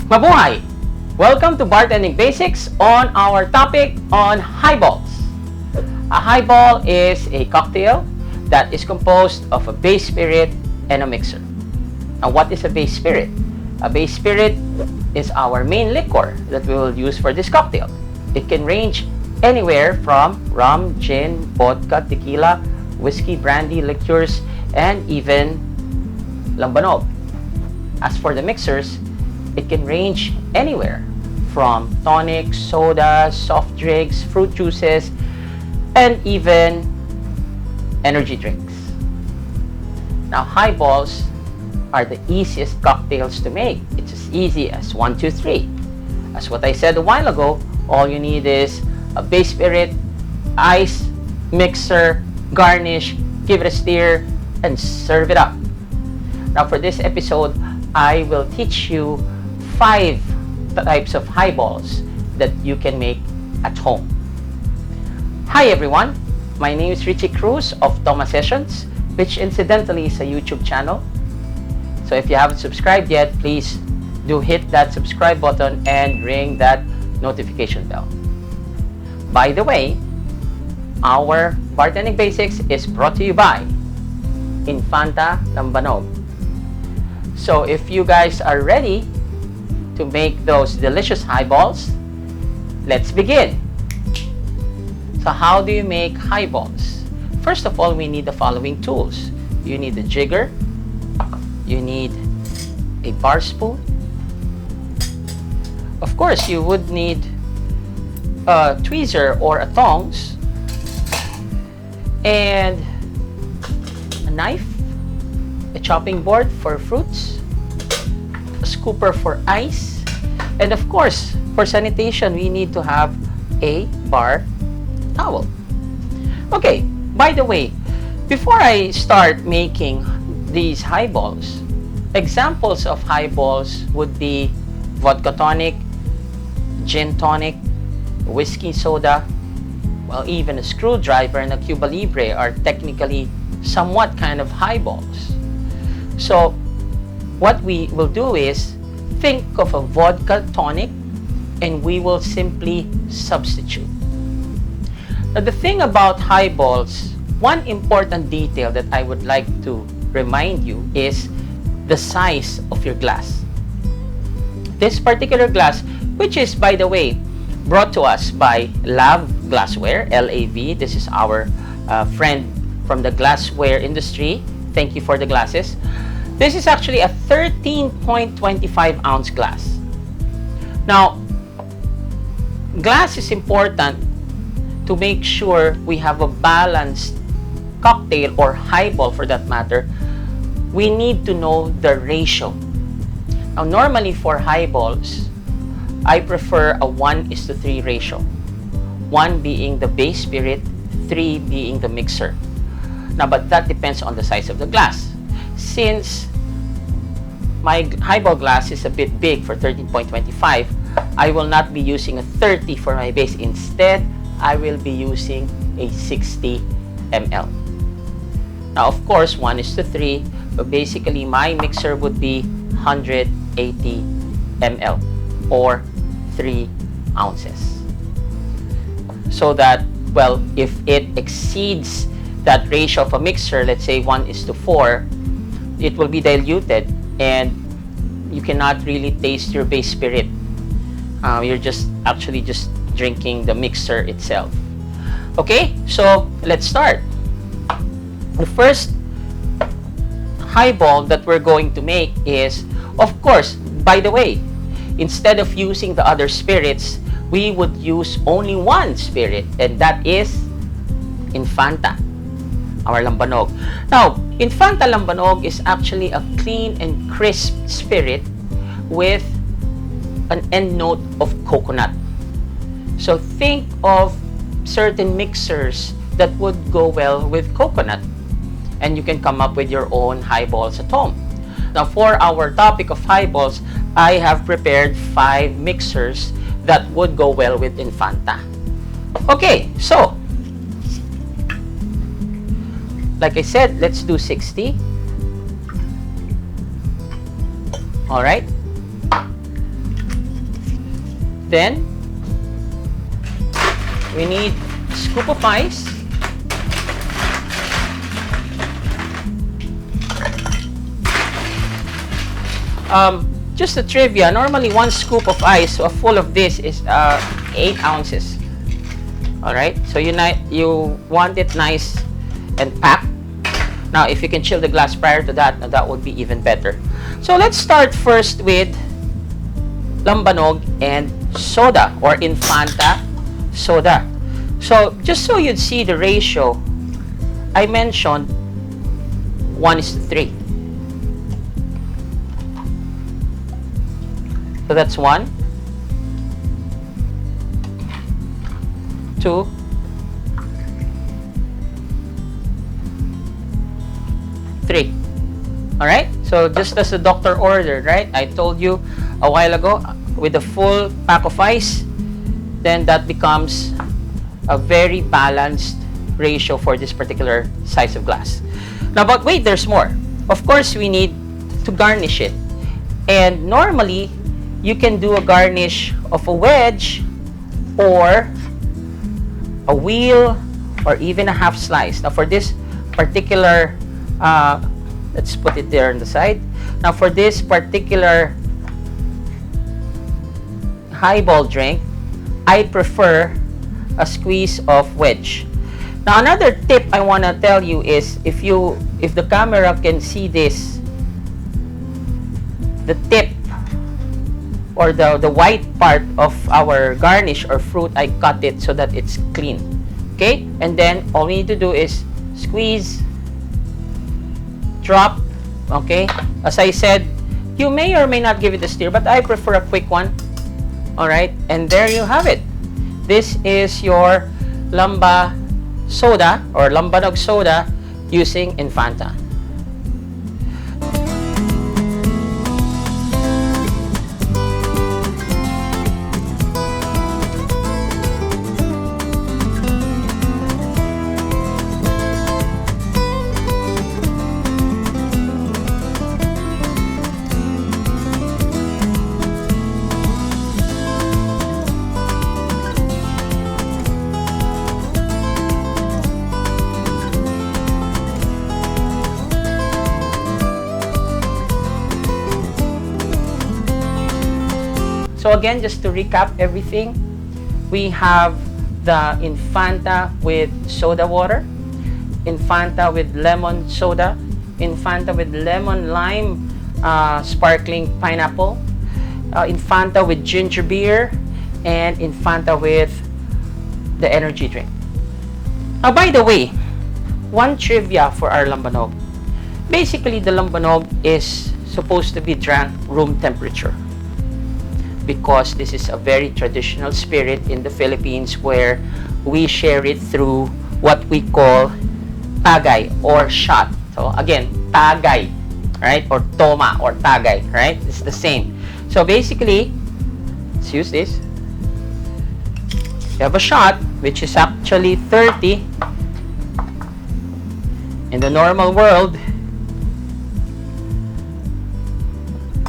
Mabuhay! Welcome to Bartending Basics on our topic on highballs. A highball is a cocktail that is composed of a base spirit and a mixer. Now, what is a base spirit? A base spirit is our main liquor that we will use for this cocktail. It can range anywhere from rum, gin, vodka, tequila, whiskey, brandy, liqueurs, and even Lambanog. As for the mixers, it can range anywhere from tonic, soda, soft drinks, fruit juices, and even energy drinks. Now, highballs are the easiest cocktails to make. It's as easy as 1, 2, 3. As what I said a while ago, all you need is a base spirit, ice, mixer, garnish, give it a stir, and serve it up. Now, for this episode, I will teach you 5 types of highballs that you can make at home. Hi everyone, my name is Richie Cruz of Thomas Sessions, which incidentally is a YouTube channel. So if you haven't subscribed yet, please do hit that subscribe button and ring that notification bell. By the way, our Bartending Basics is brought to you by Infanta, Lambanog. So if you guys are ready to make those delicious highballs, let's begin. So how do you make highballs? First of all, we need the following tools. You need a jigger, you need a bar spoon. Of course, you would need a tweezer or a tongs, and a knife, a chopping board for fruits, a scooper for ice, and of course, for sanitation, we need to have a bar towel. Okay, by the way, before I start making these highballs, examples of highballs would be vodka tonic, gin tonic, whiskey soda, well, even a screwdriver and a Cuba Libre are technically somewhat kind of highballs. So what we will do is think of a vodka tonic and we will simply substitute. Now, the thing about highballs, one important detail that I would like to remind you is the size of your glass. This particular glass, which is, by the way, brought to us by Lav Glassware, LAV. This is our friend from the glassware industry. Thank you for the glasses. This is actually a 13.25 ounce glass. Now, glass is important to make sure we have a balanced cocktail or highball for that matter. We need to know the ratio. Now, normally for highballs, I prefer a 1:3 ratio. 1 being the base spirit, 3 being the mixer. Now, but that depends on the size of the glass. Since my highball glass is a bit big for 13.25, I will not be using a 30 for my base. Instead, I will be using a 60 ml. Now, of course, 1:3, but basically my mixer would be 180 ml or 3 ounces. So that, well, if it exceeds that ratio of a mixer, let's say 1:4, it will be diluted and you cannot really taste your base spirit. You're just actually just drinking the mixer itself. Okay, so let's start. The first highball that we're going to make is, of course, by the way, instead of using the other spirits, we would use only one spirit, and that is Infanta, our Lambanog. Now, Infanta Lambanog is actually a clean and crisp spirit with an end note of coconut. So think of certain mixers that would go well with coconut, and you can come up with your own highballs at home. Now, for our topic of highballs, I have prepared 5 mixers that would go well with Infanta. Okay, so like I said, let's do 60. All right. Then, we need a scoop of ice. Just a trivia, normally 1 scoop of ice, so a full of this is 8 ounces. Alright, so you want it nice and packed. Now, if you can chill the glass prior to that, that would be even better. So let's start first with Lambanog and soda, or Infanta soda. So just so you'd see the ratio, I mentioned 1:3. So that's 1, 2, 3. Alright? So just as the doctor ordered, right? I told you a while ago, with a full pack of ice, then that becomes a very balanced ratio for this particular size of glass. Now, but wait, there's more. Of course, we need to garnish it. And normally, you can do a garnish of a wedge or a wheel or even a half slice. Now, for this particular, let's put it there on the side. Now, for this particular highball drink, I prefer a squeeze of wedge. Now, another tip I want to tell you is, if the camera can see this, the tip or the white part of our garnish or fruit, I cut it so that it's clean. Okay? And then all we need to do is squeeze, drop. Okay? As I said, you may or may not give it a stir, but I prefer a quick one. Alright? And there you have it. This is your Lamba soda or Lambanog soda using Infanta. So again, just to recap everything, we have the Infanta with soda water, Infanta with lemon soda, Infanta with lemon lime sparkling pineapple, Infanta with ginger beer, and Infanta with the energy drink. Now, by the way, one trivia for our Lambanog. Basically, the Lambanog is supposed to be drank room temperature, because this is a very traditional spirit in the Philippines, where we share it through what we call tagay or shot. So again, tagay, right? Or toma or tagay, right? It's the same. So basically, let's use this. You have a shot, which is actually 30 in the normal world.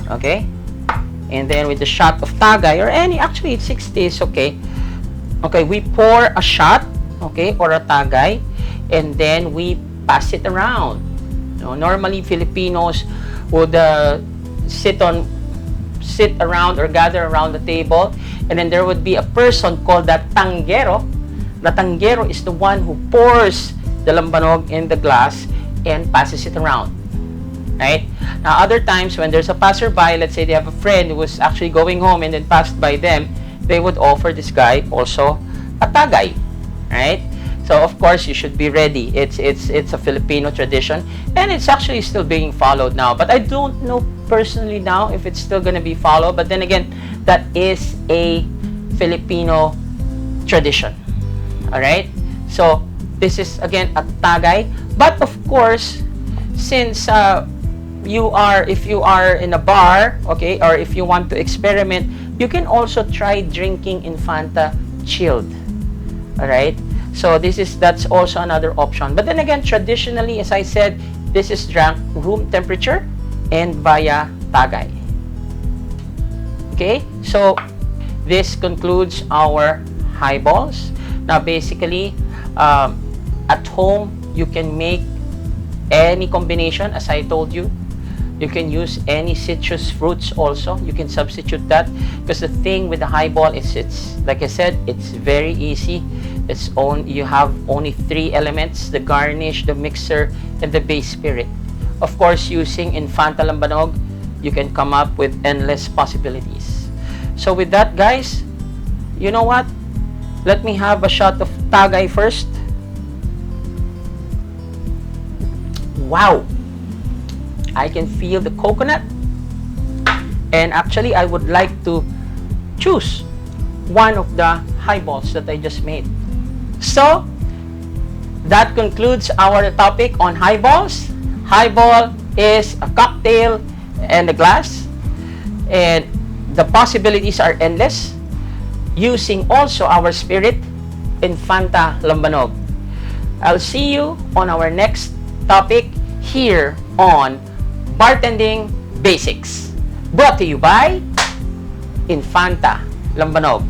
Okay? And then with the shot of tagay, or any, actually it's 60 is okay. Okay, we pour a shot, okay, or a tagay, and then we pass it around. Normally Filipinos would sit around or gather around the table, and then there would be a person called the tanggero. The tanggero is the one who pours the lambanog in the glass and passes it around. Right? Now, other times when there's a passerby, let's say they have a friend who was actually going home and then passed by them, they would offer this guy also a tagay. Right? So, of course, you should be ready. It's a Filipino tradition, and it's actually still being followed now. But I don't know personally now if it's still going to be followed. But then again, that is a Filipino tradition. Alright? So, this is, again, a tagay. But, of course, since if you are in a bar, okay, or if you want to experiment, you can also try drinking Infanta chilled. Alright? So that's also another option. But then again, traditionally, as I said, this is drank room temperature and via tagay. Okay? So this concludes our HighBalls. Now, basically, at home, you can make any combination, as I told you. You can use any citrus fruits also. You can substitute that, because the thing with the HighBall is, it's like I said, it's very easy. You have only 3 elements: the garnish, the mixer, and the base spirit. Of course, using Infanta Lambanog, you can come up with endless possibilities. So with that, guys, you know what? Let me have a shot of Tagay first. Wow! I can feel the coconut. And actually, I would like to choose one of the HighBalls that I just made. So, that concludes our topic on HighBalls. HighBall is a cocktail and a glass. And the possibilities are endless, using also our spirit, Infanta Lambanog. I'll see you on our next topic here on Bartending Basics, brought to you by Infanta Lambanog.